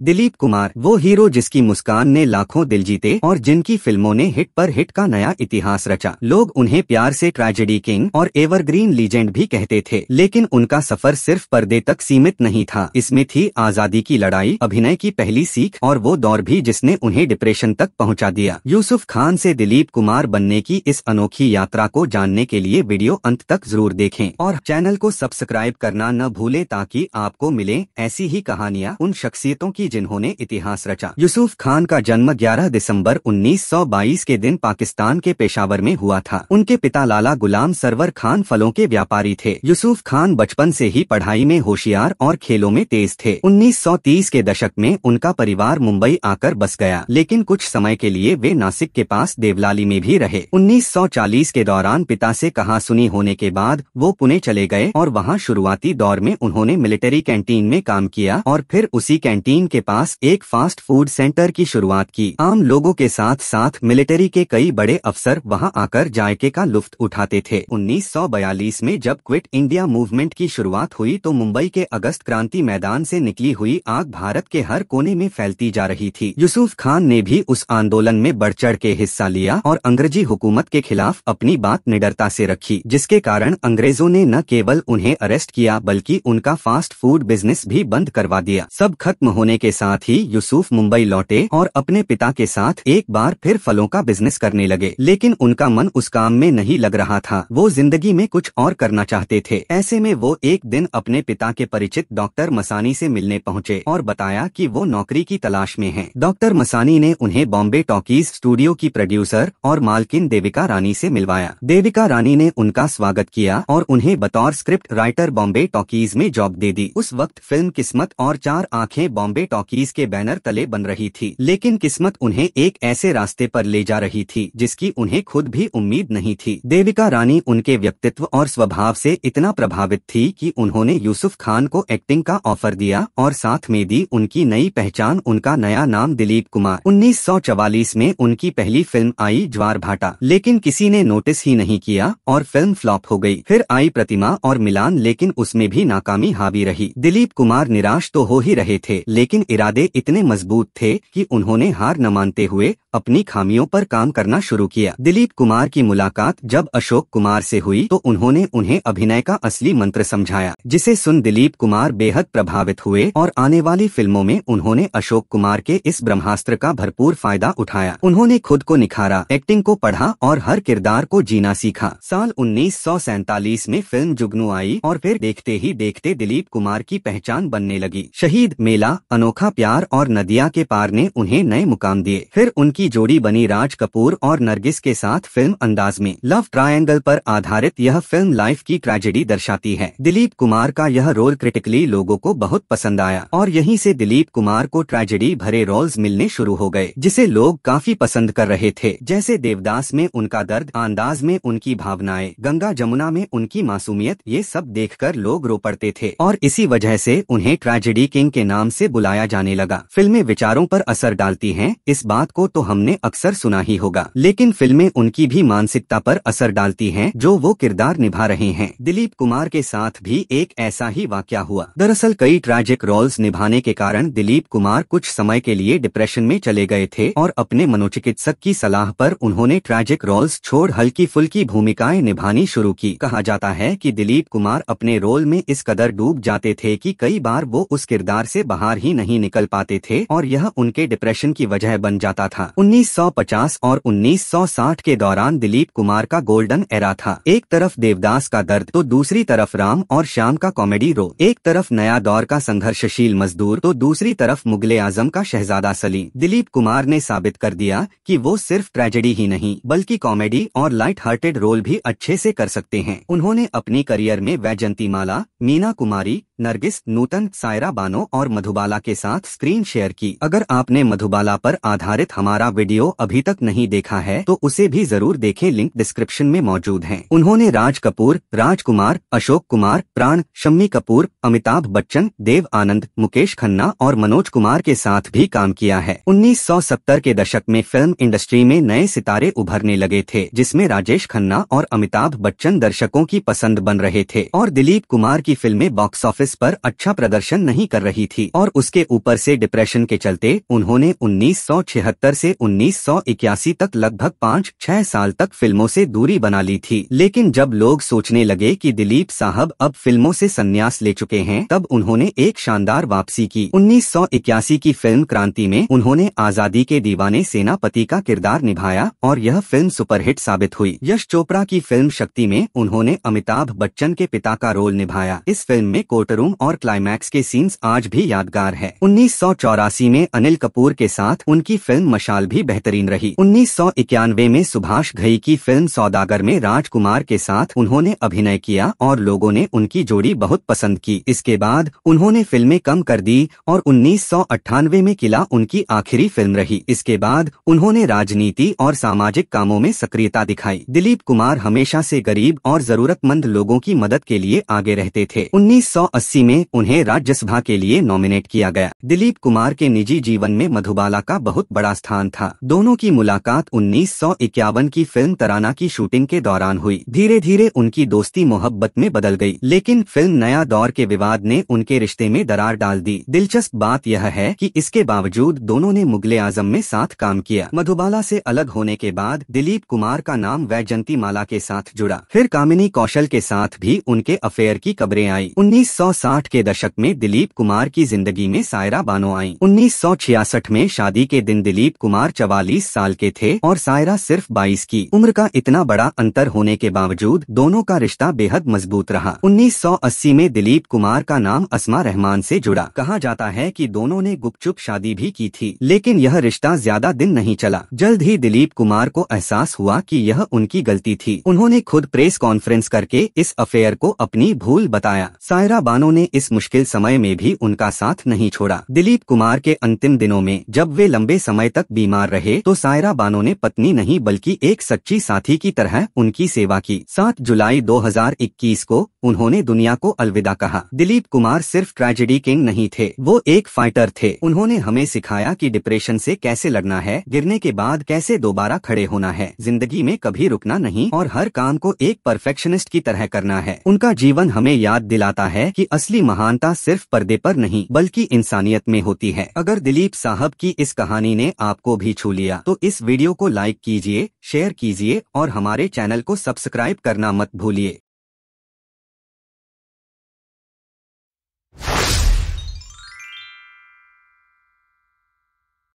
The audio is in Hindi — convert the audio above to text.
दिलीप कुमार, वो हीरो जिसकी मुस्कान ने लाखों दिल जीते और जिनकी फिल्मों ने हिट पर हिट का नया इतिहास रचा। लोग उन्हें प्यार से ट्रेजेडी किंग और एवरग्रीन लीजेंड भी कहते थे, लेकिन उनका सफर सिर्फ पर्दे तक सीमित नहीं था। इसमें थी आजादी की लड़ाई, अभिनय की पहली सीख और वो दौर भी जिसने उन्हें डिप्रेशन तक पहुंचा दिया। यूसुफ खान से दिलीप कुमार बनने की इस अनोखी यात्रा को जानने के लिए वीडियो अंत तक जरूर देखें और चैनल को सब्सक्राइब करना न भूलें ताकि आपको मिले ऐसी ही कहानियां उन शख्सियतों की जिन्होंने इतिहास रचा। यूसुफ खान का जन्म 11 दिसंबर 1922 के दिन पाकिस्तान के पेशावर में हुआ था। उनके पिता लाला गुलाम सरवर खान फलों के व्यापारी थे। यूसुफ खान बचपन से ही पढ़ाई में होशियार और खेलों में तेज थे। 1930 के दशक में उनका परिवार मुंबई आकर बस गया, लेकिन कुछ समय के लिए वे नासिक के पास देवलाली में भी रहे। 1940 के दौरान पिता से कहासुनी होने के बाद वो पुणे चले गए और वहाँ शुरुआती दौर में उन्होंने मिलिट्री कैंटीन में काम किया और फिर उसी कैंटीन के पास एक फास्ट फूड सेंटर की शुरुआत की। आम लोगों के साथ साथ मिलिट्री के कई बड़े अफसर वहां आकर जायके का लुत्फ उठाते थे। 1942 में जब क्विट इंडिया मूवमेंट की शुरुआत हुई तो मुंबई के अगस्त क्रांति मैदान से निकली हुई आग भारत के हर कोने में फैलती जा रही थी। यूसुफ खान ने भी उस आंदोलन में बढ़ चढ़ के हिस्सा लिया और अंग्रेजी हुकूमत के खिलाफ अपनी बात निडरता से रखी, जिसके कारण अंग्रेजों ने न केवल उन्हें अरेस्ट किया बल्कि उनका फास्ट फूड बिजनेस भी बंद करवा दिया। सब खत्म होने के साथ ही यूसुफ मुंबई लौटे और अपने पिता के साथ एक बार फिर फलों का बिजनेस करने लगे, लेकिन उनका मन उस काम में नहीं लग रहा था। वो जिंदगी में कुछ और करना चाहते थे। ऐसे में वो एक दिन अपने पिता के परिचित डॉक्टर मसानी से मिलने पहुंचे और बताया कि वो नौकरी की तलाश में हैं। डॉक्टर मसानी ने उन्हें बॉम्बे टॉकीज स्टूडियो की प्रोड्यूसर और मालकिन देविका रानी से मिलवाया। देविका रानी ने उनका स्वागत किया और उन्हें बतौर स्क्रिप्ट राइटर बॉम्बे टॉकीज में जॉब दे दी। उस वक्त फिल्म किस्मत और चार आंखें बॉम्बे टॉकीज के बैनर तले बन रही थी, लेकिन किस्मत उन्हें एक ऐसे रास्ते पर ले जा रही थी जिसकी उन्हें खुद भी उम्मीद नहीं थी। देविका रानी उनके व्यक्तित्व और स्वभाव से इतना प्रभावित थी कि उन्होंने यूसुफ खान को एक्टिंग का ऑफर दिया और साथ में दी उनकी नई पहचान, उनका नया नाम दिलीप कुमार। 1944 में उनकी पहली फिल्म आई ज्वार भाटा, लेकिन किसी ने नोटिस ही नहीं किया और फिल्म फ्लॉप हो गई। फिर आई प्रतिमा और मिलान, लेकिन उसमें भी नाकामी हावी रही। दिलीप कुमार निराश तो हो ही रहे थे, लेकिन इरादे इतने मजबूत थे कि उन्होंने हार न मानते हुए अपनी खामियों पर काम करना शुरू किया। दिलीप कुमार की मुलाकात जब अशोक कुमार से हुई तो उन्होंने उन्हें अभिनय का असली मंत्र समझाया, जिसे सुन दिलीप कुमार बेहद प्रभावित हुए और आने वाली फिल्मों में उन्होंने अशोक कुमार के इस ब्रह्मास्त्र का भरपूर फायदा उठाया। उन्होंने खुद को निखारा, एक्टिंग को पढ़ा और हर किरदार को जीना सीखा। साल 1947 में फिल्म जुगनू आई और फिर देखते ही देखते दिलीप कुमार की पहचान बनने लगी। शहीद, मेला, अनोखा प्यार और नदिया के पार ने उन्हें नए मुकाम दिए। फिर उनकी जोड़ी बनी राज कपूर और नरगिस के साथ फिल्म अंदाज में। लव ट्रायंगल पर आधारित यह फिल्म लाइफ की ट्रेजेडी दर्शाती है। दिलीप कुमार का यह रोल क्रिटिकली लोगों को बहुत पसंद आया और यहीं से दिलीप कुमार को ट्रेजेडी भरे रोल्स मिलने शुरू हो गए, जिसे लोग काफी पसंद कर रहे थे। जैसे देवदास में उनका दर्द, अंदाज में उनकी भावनाएं, गंगा जमुना में उनकी मासूमियत, ये सब देखकर लोग रो पड़ते थे और इसी वजह से उन्हें ट्रेजेडी किंग के नाम से बुलाया जाने लगा। फिल्में विचारों पर असर डालती हैं, इस बात को तो हमने अक्सर सुना ही होगा, लेकिन फिल्में उनकी भी मानसिकता पर असर डालती हैं जो वो किरदार निभा रहे हैं। दिलीप कुमार के साथ भी एक ऐसा ही वाकया हुआ। दरअसल कई ट्रैजिक रोल्स निभाने के कारण दिलीप कुमार कुछ समय के लिए डिप्रेशन में चले गए थे और अपने मनोचिकित्सक की सलाह पर उन्होंने ट्रैजिक रोल्स छोड़ हल्की फुल्की भूमिकाएं निभानी शुरू की। कहा जाता है कि दिलीप कुमार अपने रोल में इस कदर डूब जाते थे कि कई बार वो उस किरदार से बाहर ही नहीं निकल पाते थे और यह उनके डिप्रेशन की वजह बन जाता था। 1950 और 1960 के दौरान दिलीप कुमार का गोल्डन एरा था। एक तरफ देवदास का दर्द तो दूसरी तरफ राम और श्याम का कॉमेडी रोल। एक तरफ नया दौर का संघर्षशील मजदूर तो दूसरी तरफ मुगले आजम का शहजादा सलीम। दिलीप कुमार ने साबित कर दिया कि वो सिर्फ ट्रेजेडी ही नहीं बल्कि कॉमेडी और लाइट हार्टेड रोल भी अच्छे से कर सकते हैं। उन्होंने अपनी करियर में वैजंती माला, मीना कुमारी, नरगिस, नूतन, सायरा बानो और मधुबाला के साथ स्क्रीन शेयर की। अगर आपने मधुबाला पर आधारित हमारा वीडियो अभी तक नहीं देखा है तो उसे भी जरूर देखें, लिंक डिस्क्रिप्शन में मौजूद है। उन्होंने राज कपूर, राजकुमार, अशोक कुमार, प्राण, शम्मी कपूर, अमिताभ बच्चन, देव आनंद, मुकेश खन्ना और मनोज कुमार के साथ भी काम किया है। 1970 के दशक में फिल्म इंडस्ट्री में नए सितारे उभरने लगे थे, जिसमें राजेश खन्ना और अमिताभ बच्चन दर्शकों की पसंद बन रहे थे और दिलीप कुमार की फिल्में बॉक्स ऑफिस ऑफिस पर अच्छा प्रदर्शन नहीं कर रही थी और उसके ऊपर से डिप्रेशन के चलते उन्होंने 1976 से 1981 तक लगभग 5-6 साल तक फिल्मों से दूरी बना ली थी। लेकिन जब लोग सोचने लगे कि दिलीप साहब अब फिल्मों से संन्यास ले चुके हैं, तब उन्होंने एक शानदार वापसी की। 1981 की फिल्म क्रांति में उन्होंने आजादी के दीवाने सेनापति का किरदार निभाया और यह फिल्म सुपरहिट साबित हुई। यश चोपड़ा की फिल्म शक्ति में उन्होंने अमिताभ बच्चन के पिता का रोल निभाया। इस फिल्म में कोर्टरूम और क्लाइमैक्स के सीन्स आज भी यादगार है। 1984 में अनिल कपूर के साथ उनकी फिल्म मशाल भी बेहतरीन रही। 1991 में सुभाष घई की फिल्म सौदागर में राजकुमार के साथ उन्होंने अभिनय किया और लोगों ने उनकी जोड़ी बहुत पसंद की। इसके बाद उन्होंने फिल्में कम कर दी और 1998 में किला उनकी आखिरी फिल्म रही। इसके बाद उन्होंने राजनीति और सामाजिक कामों में सक्रियता दिखाई। दिलीप कुमार हमेशा से गरीब और जरूरतमंद लोगों की मदद के लिए आगे रहते थे। 1980 में उन्हें राज्यसभा के लिए नॉमिनेट किया गया। दिलीप कुमार के निजी जीवन में मधुबाला का बहुत बड़ा स्थान था। दोनों की मुलाकात 1951 की फिल्म तराना की शूटिंग के दौरान हुई। धीरे धीरे उनकी दोस्ती मोहब्बत में बदल गई, लेकिन फिल्म नया दौर के विवाद ने उनके रिश्ते में दरार डाल दी। दिलचस्प बात यह है कि इसके बावजूद दोनों ने मुगले आजम में साथ काम किया। मधुबाला से अलग होने के बाद दिलीप कुमार का नाम वैजयंती माला के साथ जुड़ा। फिर कामिनी कौशल के साथ भी उनके अफेयर की खबरें आई। 1960 के दशक में दिलीप कुमार की जिंदगी में सायरा बानो आई। 1966 में शादी के दिन दिलीप कुमार 44 साल के थे और सायरा सिर्फ 22 की। उम्र का इतना बड़ा अंतर होने के बावजूद दोनों का रिश्ता बेहद मजबूत रहा। 1980 में दिलीप कुमार का नाम अस्मा रहमान से जुड़ा। कहा जाता है कि दोनों ने गुपचुप शादी भी की थी, लेकिन यह रिश्ता ज्यादा दिन नहीं चला। जल्द ही दिलीप कुमार को एहसास हुआ कि यह उनकी गलती थी। उन्होंने खुद प्रेस कॉन्फ्रेंस करके इस अफेयर को अपनी भूल बताया। सायरा बानो ने इस मुश्किल समय में भी उनका साथ नहीं छोड़ा। दिलीप कुमार के अंतिम दिनों में जब वे लंबे समय तक बीमार रहे तो सायरा बानो ने पत्नी नहीं बल्कि एक सच्ची साथी की तरह उनकी सेवा की। 7 जुलाई 2021 को उन्होंने दुनिया को अलविदा कहा। दिलीप कुमार सिर्फ ट्रेजेडी किंग नहीं थे, वो एक फाइटर थे। उन्होंने हमें सिखाया कि डिप्रेशन से कैसे लड़ना है, गिरने के बाद कैसे दोबारा खड़े होना है, जिंदगी में कभी रुकना नहीं और हर काम को एक परफेक्शनिस्ट की तरह करना है। उनका जीवन हमें याद दिलाता है कि असली महानता सिर्फ पर्दे पर नहीं बल्कि इंसानियत में होती है। अगर दिलीप साहब की इस कहानी ने आपको भी छू लिया तो इस वीडियो को लाइक कीजिए, शेयर कीजिए और हमारे चैनल को सब्सक्राइब करना मत भूलिए।